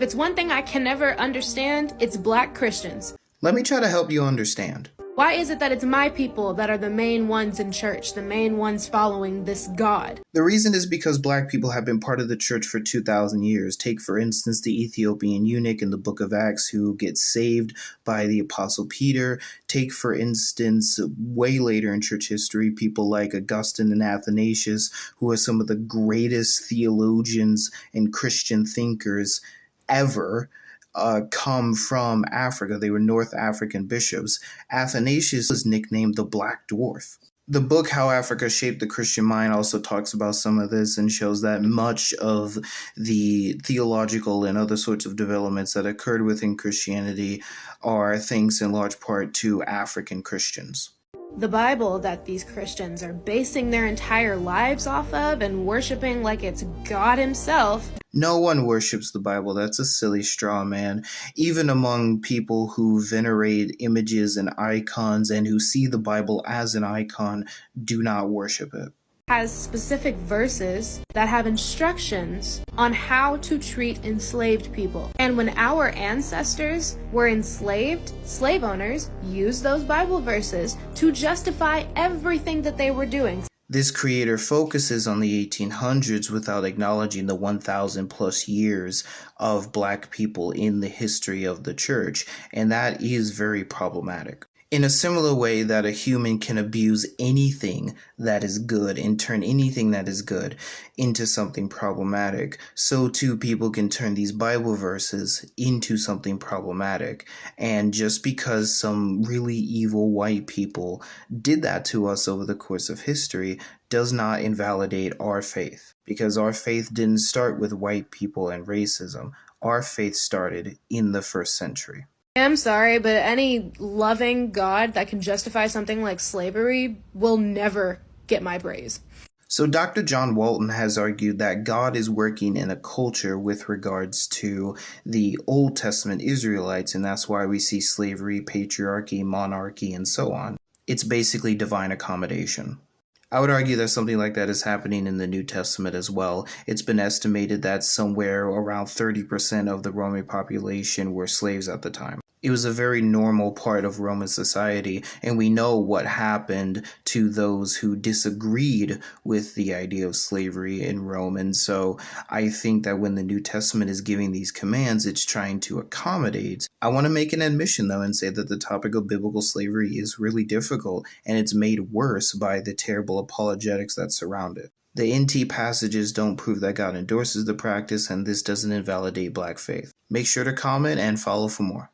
If it's one thing I can never understand, it's Black Christians. Let me try to help you understand. Why is it that it's my people that are the main ones in church, the main ones following this God? The reason is because Black people have been part of the church for 2,000 years. Take, for instance, the Ethiopian eunuch in the book of Acts who gets saved by the Apostle Peter. Take, for instance, way later in church history, people like Augustine and Athanasius, who are some of the greatest theologians and Christian thinkers ever. Come from Africa. They were North African bishops. Athanasius was nicknamed the Black Dwarf. The book How Africa Shaped the Christian Mind also talks about some of this and shows that much of the theological and other sorts of developments that occurred within Christianity are thanks in large part to African Christians. The Bible that these Christians are basing their entire lives off of and worshiping like it's God himself. No one worships the Bible. That's a silly straw man. Even among people who venerate images and icons and who see the Bible as an icon, do not worship it. Has specific verses that have instructions on how to treat enslaved people. And when our ancestors were enslaved, slave owners used those Bible verses to justify everything that they were doing. This creator focuses on the 1800s without acknowledging the 1,000 plus years of Black people in the history of the church, and that is very problematic. In a similar way that a human can abuse anything that is good and turn anything that is good into something problematic, so too people can turn these Bible verses into something problematic. And just because some really evil white people did that to us over the course of history does not invalidate our faith, because our faith didn't start with white people and racism. Our faith started in the first century. I'm sorry, but any loving God that can justify something like slavery will never get my praise. So Dr. John Walton has argued that God is working in a culture with regards to the Old Testament Israelites, and that's why we see slavery, patriarchy, monarchy, and so on. It's basically divine accommodation. I would argue that something like that is happening in the New Testament as well. It's been estimated that somewhere around 30% of the Roman population were slaves at the time. It was a very normal part of Roman society, and we know what happened to those who disagreed with the idea of slavery in Rome. And so I think that when the New Testament is giving these commands, it's trying to accommodate. I want to make an admission, though, and say that the topic of biblical slavery is really difficult, and it's made worse by the terrible apologetics that surround it. The NT passages don't prove that God endorses the practice, and this doesn't invalidate Black faith. Make sure to comment and follow for more.